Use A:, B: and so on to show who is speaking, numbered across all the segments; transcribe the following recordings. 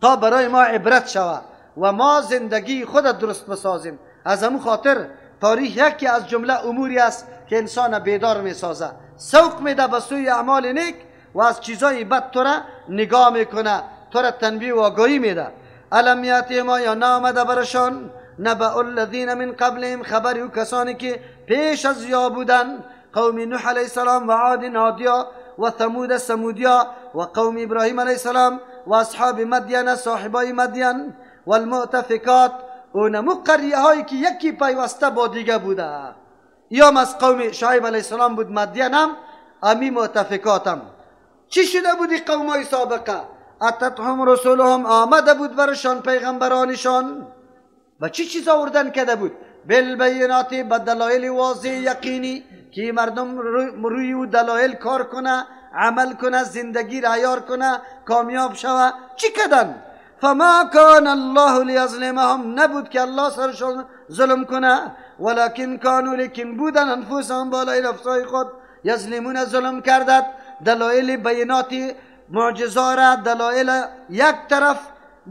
A: تا برای ما عبرت شود و ما زندگی خود درست بسازیم. از همون خاطر تاریخ یکی از جمله اموری است که انسان بیدار میسازه، سوق میده به سوی اعمال نیک و از چیزای بد تو را نگاه میکنه، تو را تنبیه و آگاهی میده. الم یاتهم یا نامده برشان نبأ الذین من قبلهم، خبری و کسانی که پیش از یا بودن، قوم نوح علیه السلام و عاد عادیا و ثمود سمودیا و قوم ابراهیم علیه السلام و اصحاب مدین صاحبای مدین و المؤتفکات، اونمو قریه هایی که یکی پیوسته با دیگه بوده. یا از قوم شعیب علیه السلام بود مدین هم، امی مؤتفکات هم. چی شده بودی قوم های سابقه؟ اتتهم رسولهم، آمده بود برشان پیغمبرانشان و چی چیز آوردن کده بود؟ بالبینات، به دلایل واضح یقینی که مردم روی و دلایل کار کنه، عمل کنه، زندگی را عیار کنه، کامیاب شوه. چی کدن؟ فما کان الله لیظلمهم، نبود که الله سرشان ظلم کنه، ولکن کانوا، لیکن بودن انفسهم بالای نفسای خود، یظلمون، ظلم کردند. دلایل بیناتی معجزه را دلایل یک طرف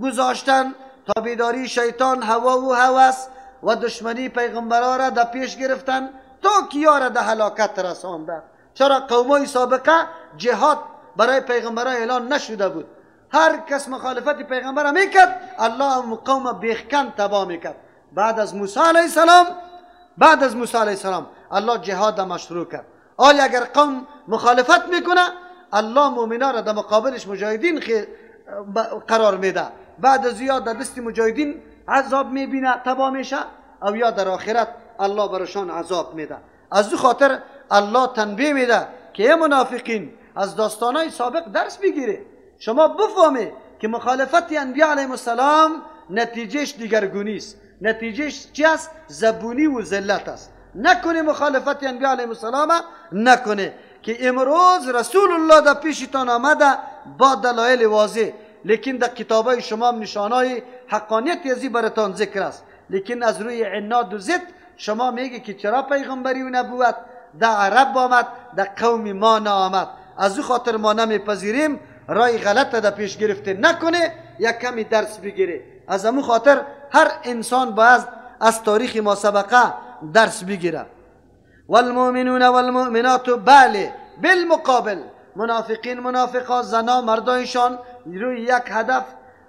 A: گذاشتن، تابعداری شیطان، هوا و هوس و دشمنی پیغمبران را در پیش گرفتن تا کیا را در هلاکت رساندن. چرا قومای سابقه جهاد برای پیغمبران اعلان نشده بود، هر کس مخالفت پیغمبر میکرد الله قوم بیخکن تباه میکرد. بعد از موسی علیه السلام الله جهاد مشروع کرد. آیا اگر قوم مخالفت میکنه الله مؤمنان را در مقابلش مجاهدین قرار میده، بعد از یا در دست مجاهدین عذاب میبینه تباه میشه، او یا در آخرت الله برشان عذاب میده. از دو خاطر الله تنبیه میده که منافقین از داستانهای سابق درس بگیره. شما بفهمه که مخالفت انبیاء علیهم السلام نتیجهش دیگرگونی است، نتیجهش چی است؟ زبونی و ذلت است. نکنه مخالفت انبیاء علیهم السلام، نکنه که امروز رسول الله در پیشتان آمده با دلایل واضح، لیکن در کتابای شما نشانهای حقانیت ازی براتان ذکر است، لیکن از روی عناد و ضد شما میگه که چرا پیغمبری و نبوت در عرب آمد در قوم ما نآمد. از او خاطر ما نمیپذیریم رای غلط در پیش گرفته نکنه، یک کمی درس بگیره. از همون خاطر هر انسان باید از تاریخ ما سبقه درس بگیره. والمؤمنون والمؤمنات، بله بالمقابل منافقین منافقات زنا مردایشان روی یک هدف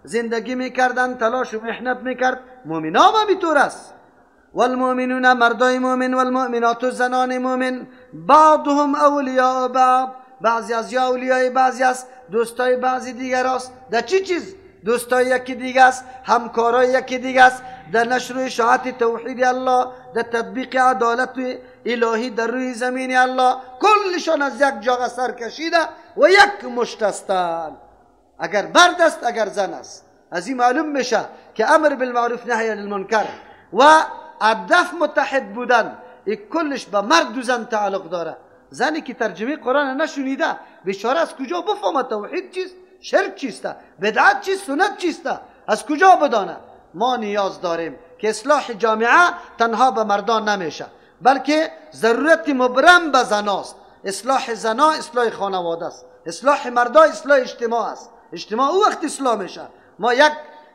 A: زندگی میکردن، تلاش و محنت میکرد. مؤمنان هم اینطور است. والمؤمنون مردای مؤمن والمؤمنات زنان مؤمن بعضهم اولیاء بعض، بعضی از یا اولیای بعضی است، دوستای بعضی دیگر است. در چی چیز؟ دوستای یکی دیگه است، همکارای یکی دیگه است، در نشر اشاعت توحید الله، در تطبیق عدالت الهی در روی زمین الله. کلشان از یک جا سر کشیده و یک مشت هستند، اگر مرد است اگر زن است. از این معلوم میشه که امر بالمعروف نهی عن المنکر و هدف متحد بودن این کلش به مرد و زن تعلق داره. زنی که ترجمه قرآن نشنیده بیچاره از کجا بفهمه توحید چیست، شرک چیست، بدعت چیست، سنت چیست؟ از کجا بدانه؟ ما نیاز داریم که اصلاح جامعه تنها به مردان نمیشه، بلکه ضرورت مبرم به زناست. اصلاح زنا اصلاح خانواده است، اصلاح مردا اصلاح اجتماع است. اجتماع او وقت اصلاح میشه. ما یک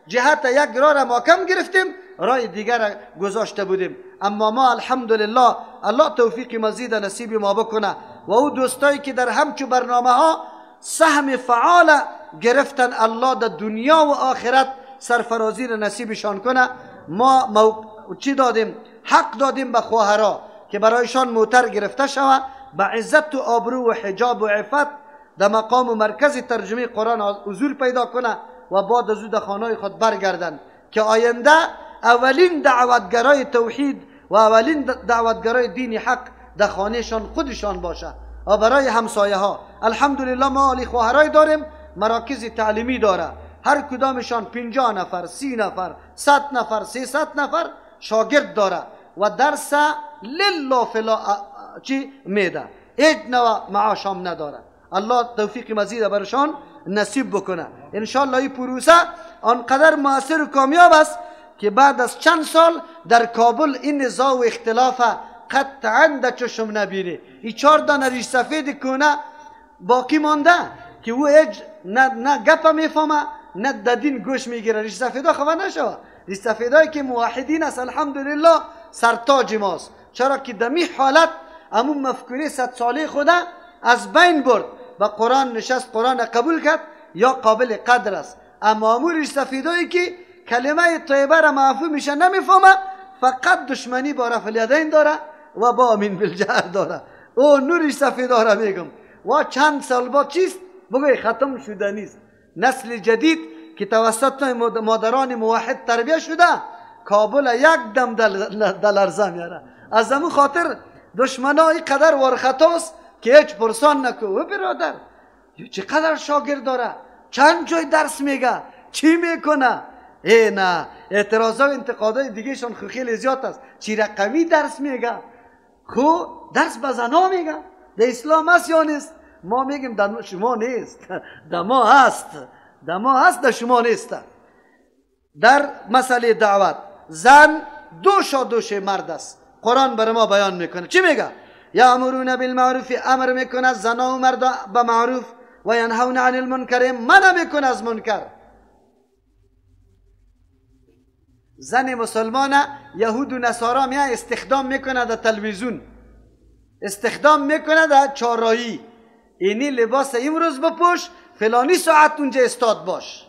A: جهت یک راه را محکم گرفتیم، راه دیگر را گذاشته بودیم. اما ما الحمدلله الله توفیق مزید نصیب ما بکنه و او دوستایی که در همچو برنامه ها سهم فعال گرفتن الله در دنیا و آخرت سرفرازی را نصیبشان کنه. ما چی دادیم؟ حق دادیم به خواهرها که برایشان موتر گرفته شود، به عزت و آبرو و حجاب و عفت در مقام و مرکز ترجمه قرآن حضور پیدا کنه و بعد از او در خانه خود برگردن که آینده اولین دعوتگرای توحید و اولین دعوتگرای دین حق در خانهشان خودشان باشه. و برای همسایه ها الحمدلله ما علی خواهرای داریم، مراکز تعلیمی داره، هر کدامشان 50 نفر 30 نفر 100 نفر 300 نفر شاگرد داره و درس لله فلا چی میده، هیچ نوع معاش هم نداره. الله توفیق مزید برشان نصیب بکنه. انشالله این پروسه آنقدر مؤثر و کامیاب است که بعد از چند سال در کابل این نزاع و اختلاف قطعا در چشم نبینه. این 4 دانه ریش سفید کنه باقی مانده که او نه گپ میفهمه نه ددین گوش میگیره. ریش سفیدا خبر نشوه. ریش سفیدایی که موحدین است الحمدلله سرتاج ماست. چرا که دمی حالت همون مفکوره 100 ساله خوده از بین برد. با قرآن نشست، قرآن قبول کرد، یا قابل قدر است. اما همون ریش سفیدایی که کلمه طیبه را معفو میشه نمیفهمه، فقط دشمنی با رفع الیدین داره و با امین بالجهر داره. او نوریش سفیدا را میگم. و چند سال بعد چیست؟ بگوی ختم شده نیست. نسل جدید که توسط مادران موحد تربیه شده کابل یک دم دلرزه میاره. از همون خاطر دشمنای قدر ورخطاست که هیچ پرسان نکو. و برادر چقدر شاگرد داره، چند جای درس میگه، چی میکنه؟ ای نه، اعتراضا و انتقادای دیگه شون خیلی زیاد است. چی رقمی درس میگه؟ خو درس به زنا میگه. در اسلام هست یا نیست؟ ما میگیم در شما نیست، در ما هست، در ما هست، در شما نیست. در مسئله دعوت زن دوش مرد است. قرآن بر ما بیان میکنه. چی میگه؟ یامرون بالمعروف، امر میکنه زنا و مرد به معروف، و ینهون عن المنکر، منع میکنه از منکر. زن مسلمان یهود و نصارا میاد استخدام میکنه در تلویزیون، استخدام میکنه در چهارراهی. اینی لباس امروز بپوش، فلانی ساعت اونجا استاد باش،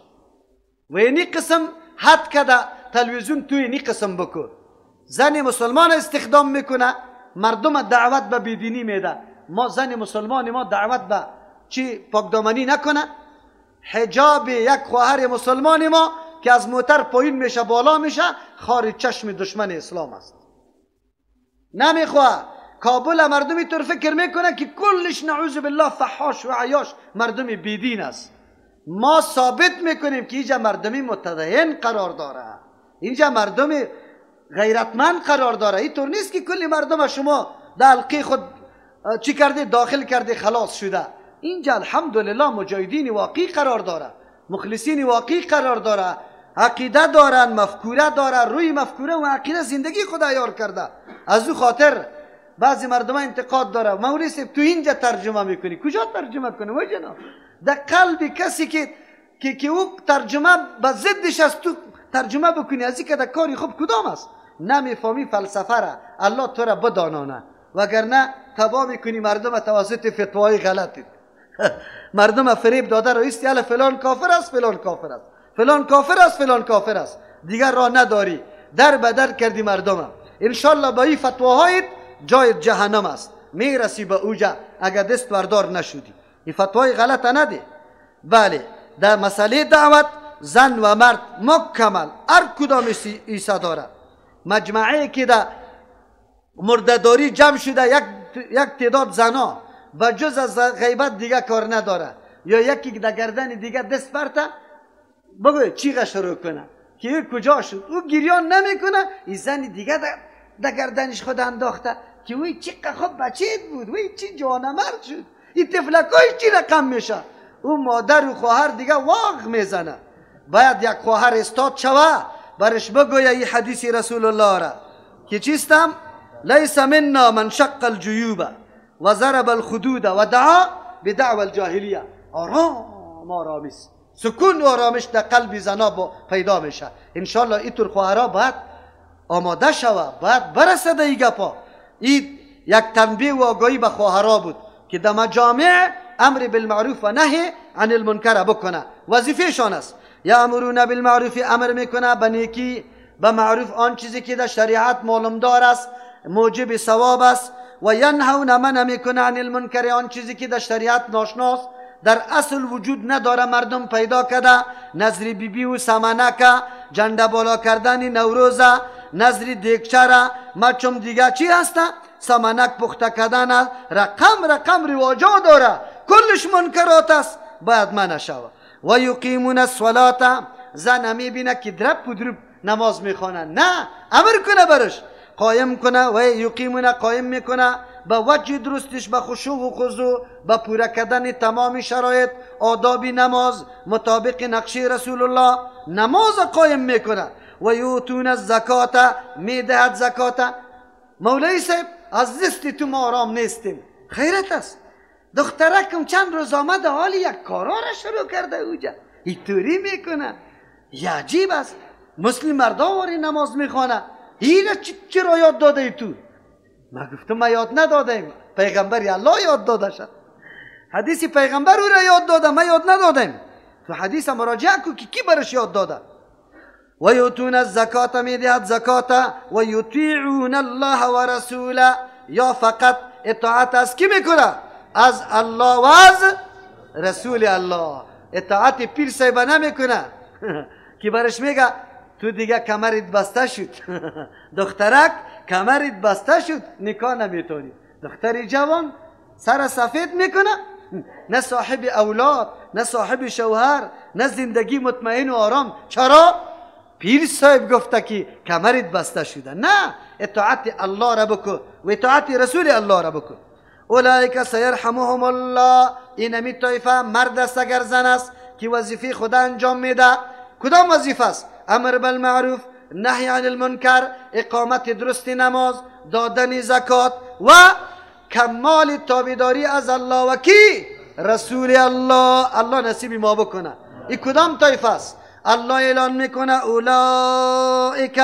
A: و اینی قسم حد که در تلویزیون تو اینی قسم بکن. زن مسلمان استخدام میکنه، مردم دعوت به بیدینی میده. ما زن مسلمان ما دعوت به چی پاکدامنی نکنه؟ حجاب یک خواهر مسلمان ما که از موتر پایین میشه بالا میشه، خارج چشم دشمن اسلام است. نمیخواه. کابل مردمی طور فکر میکنه که کلش نعوذ بالله فحاش و عیاش مردم بیدین است. ما ثابت میکنیم که اینجا مردمی متدین قرار داره، اینجا مردمی غیرتمند قرار داره. اینطور نیست که کلی مردم شما در حلقه خود چی کرده داخل کرده خلاص شده. اینجا الحمدلله مجاهدین واقعی قرار داره، مخلصین واقعی قرار داره، عقیده دارن، مفکوره داره، روی مفکوره و عقیده زندگی خود عیار کرده. از او خاطر بعضی مردم انتقاد داره. مولوی صاحب تو اینجا ترجمه میکنی، کجا ترجمه کنی؟ و جناب در قلب کسی که او ترجمه به ضدش است تو ترجمه بکنی، از این که در کاری خوب کدام است؟ نمیفهمی فلسفه را، الله تو را بدانانه، وگرنه تباه میکنی مردم توسط فتوای غلطی. مردم فریب داده رو ایستی اله فلان کافر است، فلان کافر است، فلان کافر است، فلان کافر است، دیگر راه نداری، در بدر کردی مردم. انشالله با این فتواهایت جای جهنم است، میرسی به اوجا اگر دست بردار نشودی. این فتوای غلط نده. بله، در مسئله دعوت زن و مرد مکمل هر کدام ایسا داره. مجمعه که در مردداری جمع شده یک تعداد زنا و جز از غیبت دیگه کار نداره، یا یکی در گردن دیگه دست برته بگوی چیغه شروع کنه که کجا شد، او گریان نمیکنه، این زن دیگه در گردنش خود انداخته که وی چقدر خوب بچه‌ت بود، وی چی جوانمرد شد، این طفلکای چی رقم میشه. او مادر و خواهر دیگه واق میزنه. باید یک خواهر استاد شوه برش بگویه این حدیث رسول الله را که چیستم؟ لیس منا من شق الجیوب و ضرب الخدود و دعا بدعوى الجاهلیه. آرامیست، سکون و آرامش در قلب زنا پیدا میشه. انشالله اینطور خواهرها باید آماده شوه، باید برسه در این گپا. این یک تنبیه و آگاهی به خواهرها بود که در مجامع امر بالمعروف و نهی عن المنکر بکنه، وظیفهشان است. یامرون بالمعروف، امر میکنه به نیکی، به معروف آن چیزی که در شریعت معلوم دار است، موجب ثواب است. و ینهون، منع میکنه عن المنکر آن چیزی که در شریعت ناشناست، در اصل وجود نداره، مردم پیدا کرده، نظری بیبی و سمنک، جنده بالا کردن نوروزه، نظری دیگچه، مچم دیگه چی هسته؟ سمنک پخته کردن، رقم رواجا داره، کلش منکرات است، باید منع شود. و یقیمون الصلاة، زن میبینه که درب و درب نماز میخوانه، نه، امر کنه برش قایم کنه. و یقیمون، قایم میکنه به وجه درستش، به خشوع و خضوع، به پوره کردن تمام شرایط آداب نماز مطابق نقشه رسول الله، نماز قایم میکنه. و یوتون الزکات، میدهد زکات. مولوی صاحب از دست تو ما آرام نیستیم، خیرت است. دخترکم چند روز آمده حالی یک کارا را شروع کرده اوجا، اینطوری میکنه. یه عجیب است، مسلم مردان واری نماز میخوانه، اینه چرا یاد داده ای تو؟ ما گفتم ما یاد ندادیم، پیغمبر الله یاد داده شد، حدیث پیغمبر او را یاد داده، ما یاد ندادیم. تو حدیث مراجعه کو که کی برش یاد داده. و یؤتون الزکات، میدهد زکات، و یطیعون الله و رسوله، یا فقط اطاعت از کی میکنه؟ از الله و از رسول الله. اطاعت پیر صاحب نمیکنه که برش میگه تو دیگه کمرت بسته شد دخترک کمرت بسته شد، نکاح نمیتونی. دختری جوان سر سفید میکنه، نه صاحب اولاد، نه صاحب شوهر، نه زندگی مطمئن و آرام. چرا؟ پیر صاحب گفته که کمرت بسته شده. نه، اطاعت الله را بکن و اطاعت رسول الله را بکن. اولئک سیرحمهم الله، اینمی طایفه مرد است اگر زن است که وظیفه خدا انجام میده. کدام وظیفه است؟ امر بالمعروف، نهی عن المنکر، اقامت درست نماز، دادن زکات و کمال تابعداری از الله و کی؟ رسول الله. الله نصیب ما بکنه. این کدام طایفه است؟ الله اعلان میکنه اولئک،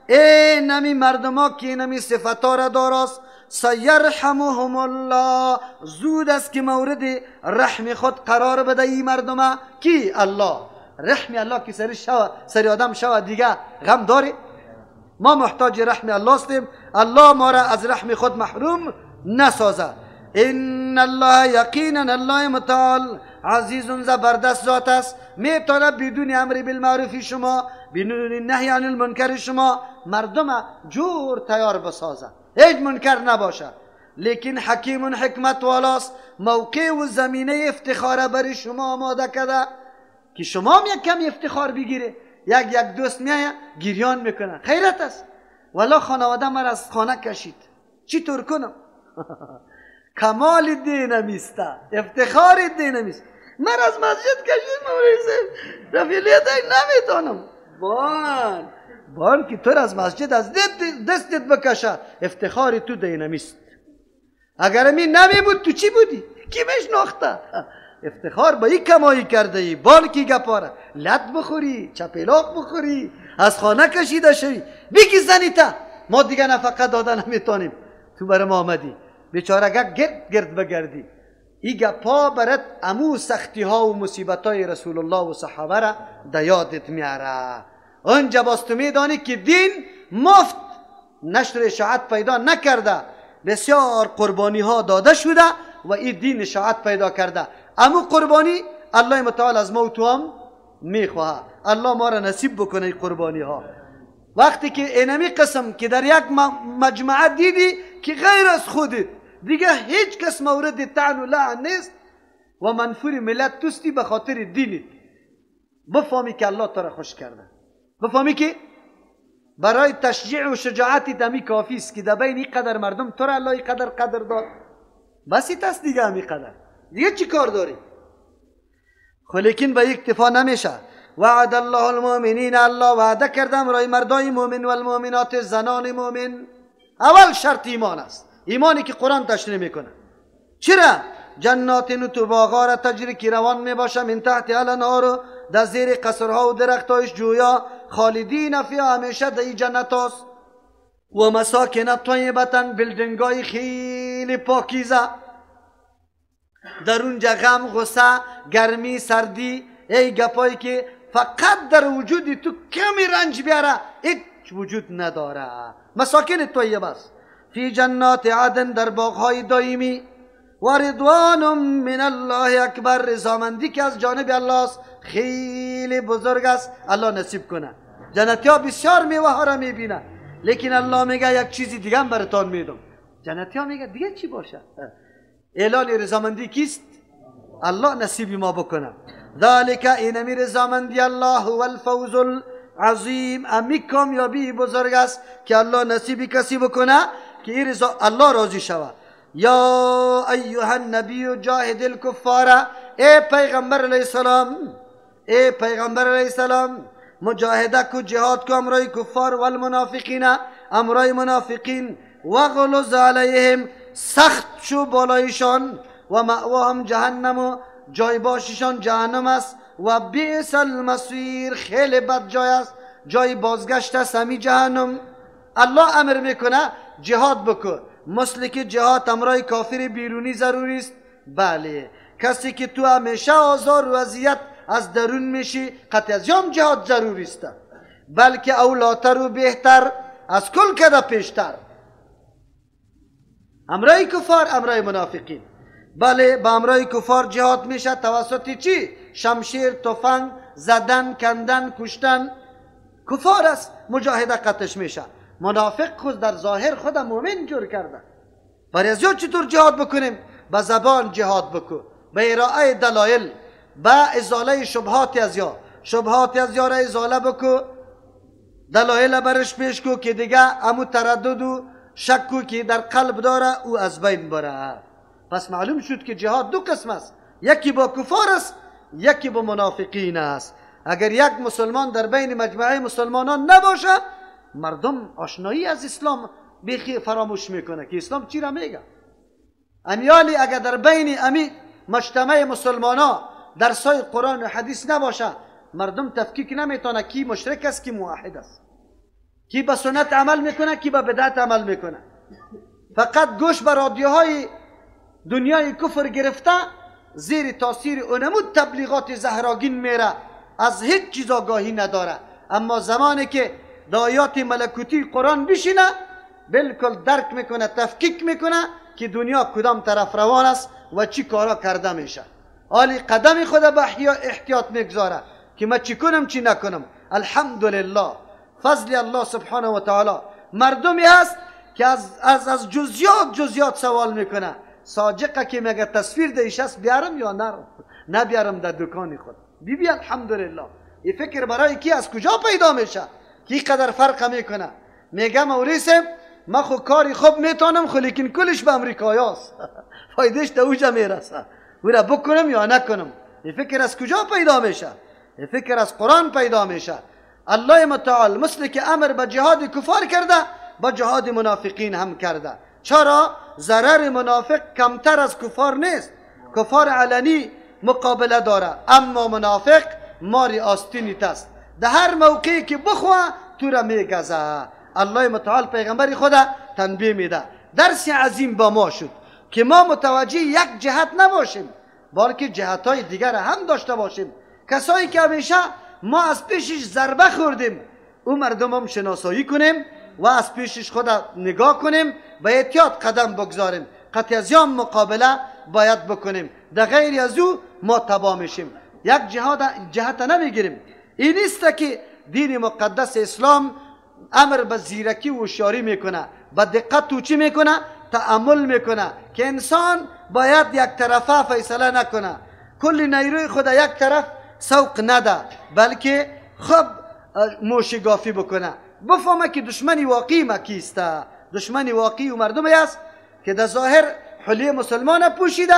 A: اینمی مردما که اینمی صفتا را داراست، سیرحمهم الله، زود است که مورد رحم خود قرار بده این مردم. کی؟ الله. رحم الله که سری آدم شوه دیگه غم داری؟ ما محتاج رحم الله هستیم. الله ما را از رحم خود محروم نسازه. ان الله، یقینا الله متعال عزیز زبردست ذات است، میتونه بدون امر بالمعروف شما، بدون نهی عن المنکر شما مردم جور تیار بسازه، هیچ منکر نباشه. لیکن حکیم حکمت والاست، موقع و زمینه افتخار برای شما آماده کرده که شما هم یک کمی افتخار بگیره. یک دوست میایه گریان میکنه، خیرت است، والا خانواده من از خانه کشید، چی طور کنم؟ کمال دینمیسته، افتخار دینمیست. من از مسجد کشید موریزه رفیلیت نمیتونم. بان که تو از مسجد از دستت بکشه، افتخار تو دینمیست. اگر می نمی بود تو چی بودی؟ کی میشناخته؟ افتخار با این کمایی کرده ای، بالکی گپاره، لط بخوری، چپیلاق بخوری، از خانه کشیده شوی، بگی زنیتا ما دیگه نفقه داده نمیتونیم، تو برای ما آمدی. بیچارگه گرد بگردی. ای گپا برات امو سختی ها و مصیبت های رسول الله و صحابه را دیادت میاره. اونجا باز تو میدانی که دین مفت نشر اشاعت پیدا نکرده، بسیار قربانی ها داده شده و این دین اشاعت پیدا کرده. امو قربانی الله متعال از ما و تو هم میخواه. الله ما را نصیب بکنه قربانی ها. وقتی که اینمی قسم که در یک مجموعه دیدی که غیر از خودت دیگه هیچ کس مورد طعن و لعن نیست و منفور ملت توستی به خاطر دینت، بفهمی که الله تو را خوش کرده، بفهمی که برای تشجیع و شجاعتی دمی کافی است که در بین این قدر مردم تو را الله این قدر داد. بسی تست دیگه همی قدر دیگه چی کار داری؟ خب لیکن به اکتفا نمیشه. وعد الله المؤمنین، الله وعده کردم رای مردای مؤمن و المؤمنات، زنان مؤمن. اول شرط ایمان است، ایمانی که قرآن تشریح میکنه. چرا؟ جنات تو باغا را تجری که روان میباشه من تحت الانهار، در زیر قصرها و درختایش جویا، خالدین فیها، همیشه در این جنت هست. و مساکن طیبتن، بلدنگای خیلی پاکیزه، در اونجا غم، غصه، گرمی، سردی، ای گپایی که فقط در وجود تو کمی رنج بیاره هیچ وجود نداره. مساکن طیبه است. فی جنات عدن، در باغهای دائمی. و رضوان من الله اکبر، رضامندی که از جانب الله است خیلی بزرگ است. الله نصیب کنه. جنتی ها بسیار میوه ها را میبینه، لیکن الله میگه یک چیزی دیگه هم براتون میدم. جنتی ها میگه دیگه چی باشه؟ اعلان رضامندی کیست؟ الله نصیب ما بکنه. ذالک، اینمی رضامندی الله هو الفوز العظیم، امی کامیابی بزرگ است که الله نصیبی کسی بکنه که این الله راضی شود. یا ایها النبی جاهد الکفار، ای پیغمبر علیه السلام، ای پیغمبر علیه السلام مجاهده کو، جهاد کو امرای کفار و المنافقین، امرای منافقین، و غلظ علیهم، سخت شو بالایشان، و مأواهم جهنم، و جای باششان جهنم است، و بیس المصیر، خیلی بد جای است، جای بازگشت است همی جهنم. الله امر میکنه جهاد بکن، مثل که جهاد امرای کافر بیرونی ضروری است. بله، کسی که تو همیشه آزار و اذیت از درون میشی، قطع از یام جهاد ضروری است، بلکه اولاتر و بهتر از کل کده پیشتر. امرای کفار، امرای منافقین. بله، با امرای کفار جهاد میشه توسط چی؟ شمشیر، تفنگ، زدن، کندن، کشتن. کفار است، مجاهده قطعش میشه. منافق خود در ظاهر خود مومن جور کرده. برای از چطور جهاد بکنیم؟ با زبان جهاد بکن، به ارائه دلایل، با ازاله شبهات از یا، شبهات از یا را ازاله بکن، دلایل برش پیش کو که دیگه امو تردد و شکو که در قلب داره او از بین بره. پس معلوم شد که جهاد دو قسم است، یکی با کفار است، یکی با منافقین است. اگر یک مسلمان در بین مجموعه مسلمانان نباشه، مردم آشنایی از اسلام بیخی فراموش میکنه که اسلام چی را میگه. امیالی اگر در بین امی مجتمع مسلمانان درسای قرآن و حدیث نباشه، مردم تفکیک نمیتونه کی مشرک است کی موحد است، کی به سنت عمل میکنه کی به بدعت عمل میکنه. فقط گوش به رادیوهای دنیای کفر گرفته، زیر تاثیر اونمود تبلیغات زهراگین میره، از هیچ چیز آگاهی نداره. اما زمانی که دایات ملکوتی قرآن بشینه، بالکل درک میکنه، تفکیک میکنه که دنیا کدام طرف روان است و چی کارا کرده میشه. حالی قدم خود به احتیاط میگذاره که من چی کنم چی نکنم. الحمدلله، فضل الله سبحانه و تعالی. مردمی هست که از جزیات سوال میکنه. ساجقه که میگه تصویر دیش است بیارم یا نبیارم در دکان خود. بی الحمدلله. این فکر برای کی از کجا پیدا میشه؟ کی قدر فرق میکنه؟ میگه موریسم ما خو کاری خوب میتونم، خو لیکن کلش به امریکایاست. فایدهش تا اوجا میرسه، او را بکنم یا نکنم. این فکر از کجا پیدا میشه؟ این فکر از قرآن پیدا میشه. الله متعال مثل که امر به جهاد کفار کرده، با جهاد منافقین هم کرده. چرا؟ ضرر منافق کمتر از کفار نیست. کفار علنی مقابله داره، اما منافق ماری آستینی است. در هر موقعی که بخواه تو را میگزه. الله متعال پیغمبر خدا تنبیه میده. درس عظیم با ما شد که ما متوجه یک جهت نباشیم، بلکه جهتهای دیگر هم داشته باشیم. کسایی که همیشه ما از پیشش ضربه خوردیم، او مردم هم شناسایی کنیم و از پیشش خدا نگاه کنیم، به احتیاط قدم بگذاریم. قطع از یام مقابله باید بکنیم، در غیر از او ما تباه میشیم. یک جهت نمیگیریم. این نیست که دین مقدس اسلام امر به زیرکی و هوشیاری میکنه، به دقت تو چی میکنه؟ تأمل میکنه که انسان باید یک طرفه فیصله نکنه، کل نیروی خود یک طرف سوق نده، بلکه خب موشگافی بکنه، بفهمه که دشمنی واقعی ما کیست. دشمنی واقعی و مردمی است که در ظاهر حلیه مسلمان پوشیده،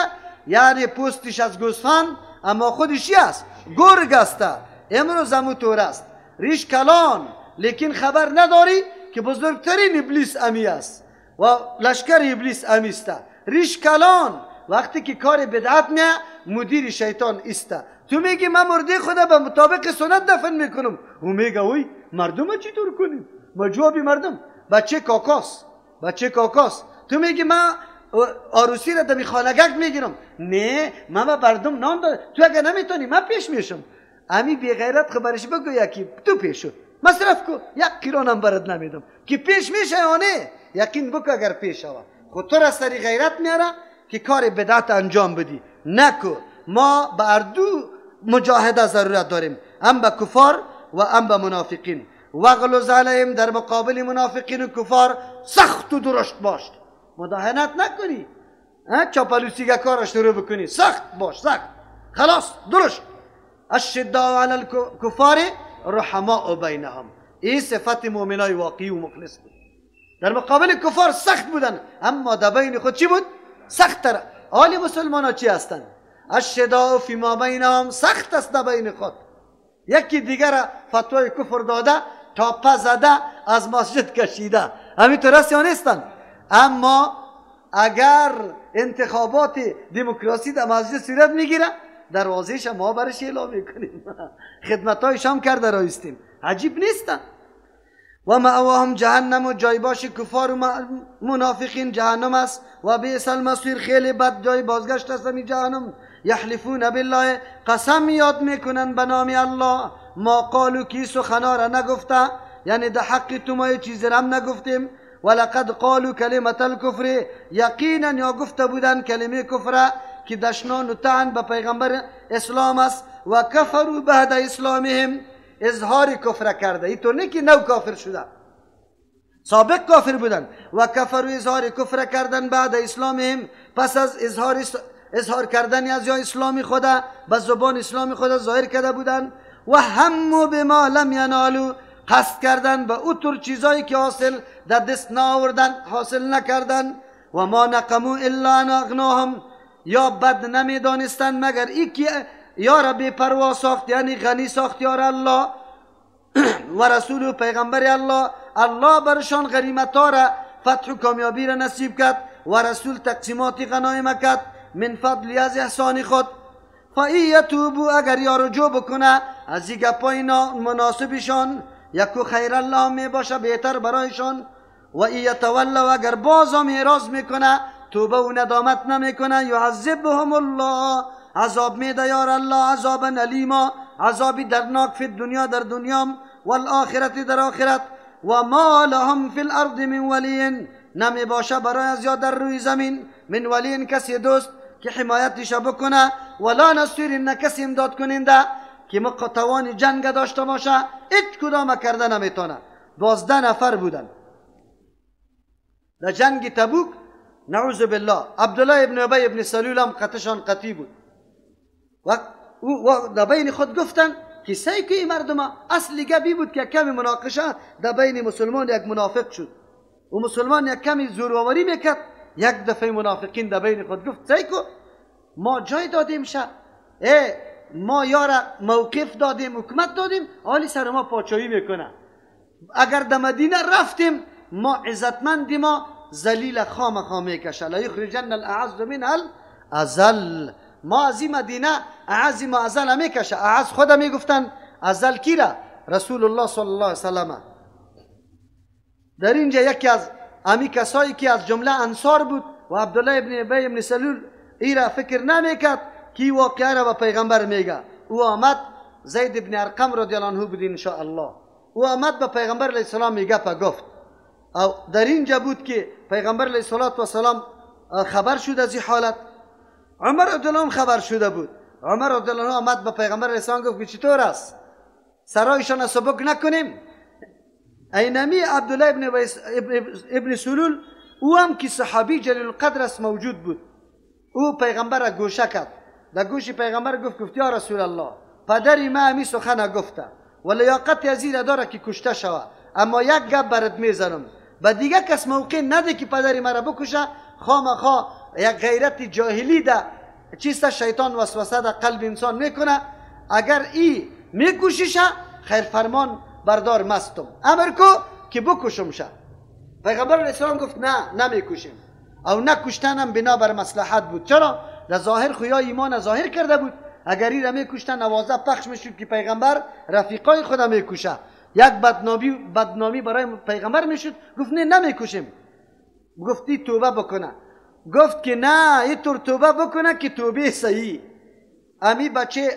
A: یعنی پوستش از گوسفند اما خودشی است گرگ است. امروز همو طور است، ریش کلان، لیکن خبر نداری که بزرگترین ابلیس امی است و لشکر ابلیس امی است. ریش کلان وقتی که کار بدعت میه مدیر شیطان است. تو میگی من مرده خدا به مطابق سنت دفن میکنم، او میگه وای مردم چی طور کنیم؟ ما جوابی مردم بچه کاکاست. تو میگی من عروسی را دمی خانگک میگیرم، نه من به مردم نان دادم. تو اگه نمیتونی من پیش میشم. امی بی غیرت خبرش بگو یکی تو پیش شد مصرف کو، یک کیلونم برات نمیدم که پیش میشه یا نه. یقین بکو اگر پیش آوا خود تو را سری غیرت میاره که کار بدعت انجام بدی. نکو. ما به اردو مجاهده ضرورت داریم، هم به کفار و هم به منافقین. وغلظ علیهم، در مقابل منافقین و کفار سخت و درشت باش، مداهنت نکنی، چاپلوسیگه کار شروع بکنی، سخت باش، سخت، خلاص درشت. الشداء علی الکفار رحماء بینهم، این صفت مؤمنای واقعی و مخلص بود. در مقابل کفار سخت بودن، اما در بین خود چی بود؟ سخت تر. حال مسلمان ها چی هستند؟ الشداء فیما بینهم، سخت است در بین خود. یکی دیگر فتوای کفر داده، تاپه زده، از مسجد کشیده، همینطور است یا نیستن؟ اما اگر انتخابات دموکراسی در مسجد صورت میگیره، دروازهش ما برش اعلام میکنیم خدمتایش هم کرده رایستیم. عجیب نیست؟ و مأواهم جهنم، و جای باش کفار و منافقین جهنم است. و بیس المصیر، خیلی بد جای بازگشت است می جهنم. یحلفون بالله، قسم یاد میکنن به نام الله، ما قالو کی سخنا را نگفته، یعنی در حق تو ما چیز هم نگفتیم. ولقد قالوا کلمت الکفر، یقینا یا گفته بودن کلمه کفر که دشنان و طعن به پیغمبر اسلام است. و کفروا بعد اسلامهم، اظهار کفر کرده، این تو نه که نو کافر شده، سابق کافر بودن. و کفروا، اظهار کفر کردن بعد اسلامهم، پس از اظهار کردن از یا اسلامی خدا، به زبان اسلامی خدا ظاهر کرده بودن. و همو بما لم ینالو، قصد کردن به اوتر چیزایی که حاصل در دست نآوردن، حاصل نکردن. و ما نقمو الا ان اغناهم، یا بد نمیدانستن مگر ای که یارا بی پروا ساخت، یعنی غنی ساخت یار الله و رسول و پیغمبر الله. الله برشان غنیمت‌ها را، فتح و کامیابی را نصیب کرد، و رسول تقسیمات غنایم کرد من فضل، از احسان خود. فای یتوبو، اگر یا رجوع بکنه از این گپای مناسبشان، یکو خیر الله، می باشه بهتر برایشان. و ای یتولوا، اگر باز هم اعراض میکنه، توبه و ندامت نمیکنه، یعذبهم الله، عذاب میده یار الله، عذابا علیما، عذابی درناک، فی الدنیا، در دنیام، والآخرت، در آخرت. و ما لهم فی الارض من ولی، نمی باشه برای از یا در روی زمین، من ولی، کسی دوست که حمایتش بکنه، ولا نصیر، نه کسی امداد کننده که توان جنگ داشته باشه، هیچ کدام کرده نمیتونه. 12 نفر بودن در جنگ تبوک، نعوذ بالله. عبدالله ابن ابی ابن سلول هم قطشان قطعی بود. و در بین خود گفتن که سیکی مردم، اصلی گبی بود که کمی مناقشه در بین مسلمان یک منافق شد، و مسلمان یک کمی زورآوری میکرد. یک دفعه منافقین در بین خود گفت سیکو ما جای دادیم شه، ما یارا موقف دادیم، حکمت دادیم، حالی سر ما پاچایی میکنه. اگر در مدینه رفتیم ما عزتمندی، ما ذلیل خام میکشه. لا یخرجن الاعز من الاذل، ما از این مدینه اعز ما ازل میکشه. اعز خدا میگفتن، ازل کی را؟ رسول الله صلی الله علیه وسلم. در اینجا یکی از امی کسایی که از جمله انصار بود و عبدالله ابن ابی ابن سلول ایرا فکر نمیکرد که واقعا را به پیغمبر میگه. او آمد، زید ابن ارقم رضی الله عنه بود ان شاء الله، او آمد به پیغمبر علیه السلام میگه گفت. او در اینجا بود که پیغمبر علیه السلام خبر شد از این حالت. عمر رضی الله عنه خبر شده بود. عمر رضی الله عنه آمد به پیغمبر علیه السلام گفت که چطور است، سرایشان سبک نکنیم؟ اینمی عبدالله ابن سلول، او هم که صحابی جلیل القدر است موجود بود، او پیغمبر را گوشه کرد. در گوش پیغمبر گفت یا رسول الله، پدری ما همی سخن گفته و لیاقت ازیر داره که کشته شوه، اما یک گپ برات میزنم، به دیگه کس موقع نده که پدری مرا بکشه. خامخا یک غیرت جاهلی ده چیست شیطان وسوسه در قلب انسان میکنه. اگر ای میکشیشه خیر فرمان بردار مستم، امر کو که بکشم شه. پیغمبر علیه السلام گفت نه نمیکشیم، او نکشتنم بنا بر مصلحت بود. چرا؟ در ظاهر خویا ایمان ظاهر کرده بود. اگر ای را میکشتن نوازه پخش میشد که پیغمبر رفیقای خدا میکشه، یک بدنامی برای پیغمبر میشد. گفت نه نمیکشیم. گفتی توبه بکنه، گفت که نه اینطور توبه بکنه که توبه صحیح. امی بچه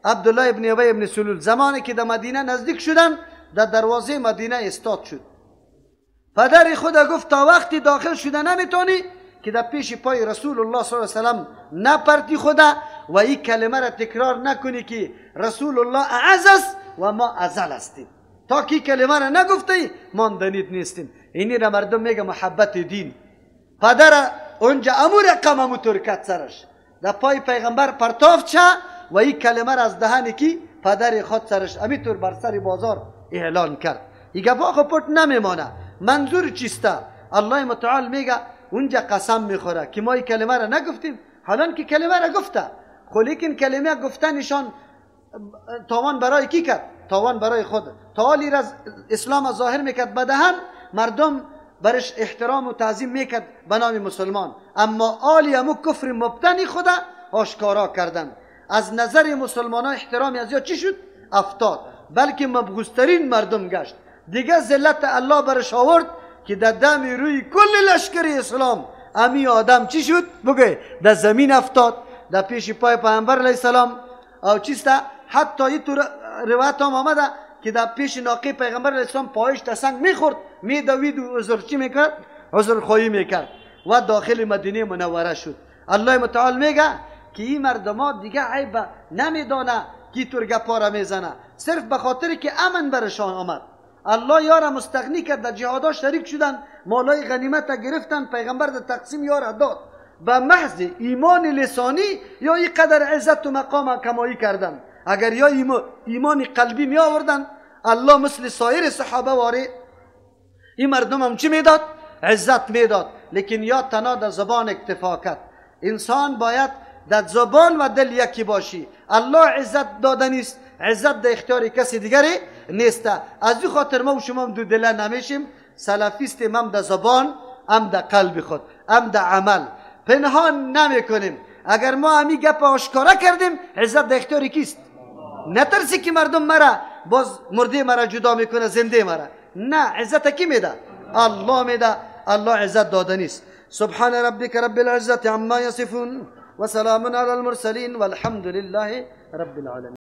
A: عبدالله ابن ابی ابن سلول زمانی که در مدینه نزدیک شدن، در دروازه مدینه استاد شد. پدر خدا گفت تا وقتی داخل شده نمیتونی که در پیش پای رسول الله صلی الله علیه وسلم نپرتی خدا و این کلمه را تکرار نکنی که رسول الله اعز است و ما ازل هستیم. تا که کلمه را نگفتی ماندنید نیستیم. اینی را مردم میگه محبت دین. پدر اونجا امور رقم ترکت سرش در پای پیغمبر پرتافت شه و این کلمه را از دهنی که پدر خود سرش امیطور بر سر بازار اعلان کرد. این گفا خب پرت نمیمانه. منظور چیسته؟ الله متعال میگه اونجا قسم میخوره که ما این کلمه را نگفتیم، حالا که کلمه را گفته، خب لیکن کلمه گفتنشان تاوان برای کی کرد؟ تاوان برای خود. تاوالی را اسلام ظاهر میکرد بدهن، مردم برش احترام و تعظیم میکرد به نام مسلمان، اما آلی همو کفر مبتنی خدا آشکارا کردن. از نظر مسلمان ها احترام از چی شد؟ افتاد، بلکه مبغوض‌ترین مردم گشت. دیگه ذلت الله برش آورد که در دم روی کل لشکر اسلام امی آدم چی شد؟ بگه در زمین افتاد در پیش پای پیامبر علیه السلام. او چیسته حتی این تو روایت هم آمده که در پیش ناقه پیغمبر علیه السلام پایش تسنگ میخورد، میدوید و عذر چی میکرد؟ عذر خواهی میکرد و داخل مدینه منوره شد. الله متعال میگه که این مردما دیگه عیب نمیدانه که طور گپا را میزنه، صرف به خاطر که امن برشان آمد. الله یار مستغنی کرد، در جهادا شریک شدن، مالای غنیمت گرفتن، پیغمبر در تقسیم یار داد. به محض ایمان لسانی یا این قدر عزت و مقام کمایی کردن. اگر یا ایمان قلبی می آوردن، الله مثل سایر صحابه واره این مردم هم چی میداد؟ عزت میداد. لیکن یا تنها در زبان اکتفا کرد. انسان باید در زبان و دل یکی باشی. الله عزت داده نیست، عزت در اختیار کسی دیگری نیست. از این خاطر ما و شما دو دله نمیشیم. سلفیستیم، هم در زبان، هم در قلب خود، هم در عمل. پنهان نمی کنیم. اگر ما همی گپ آشکارا کردیم، عزت در اختیار کیست؟ نترسی که مردم مرا باز مرده مرا جدا میکنه زنده مرا. نه، عزت کی میده؟ الله میده. الله عزت داده نیست. سبحان ربك رب العزة عما يصفون وسلام على المرسلين والحمد لله رب العالمين.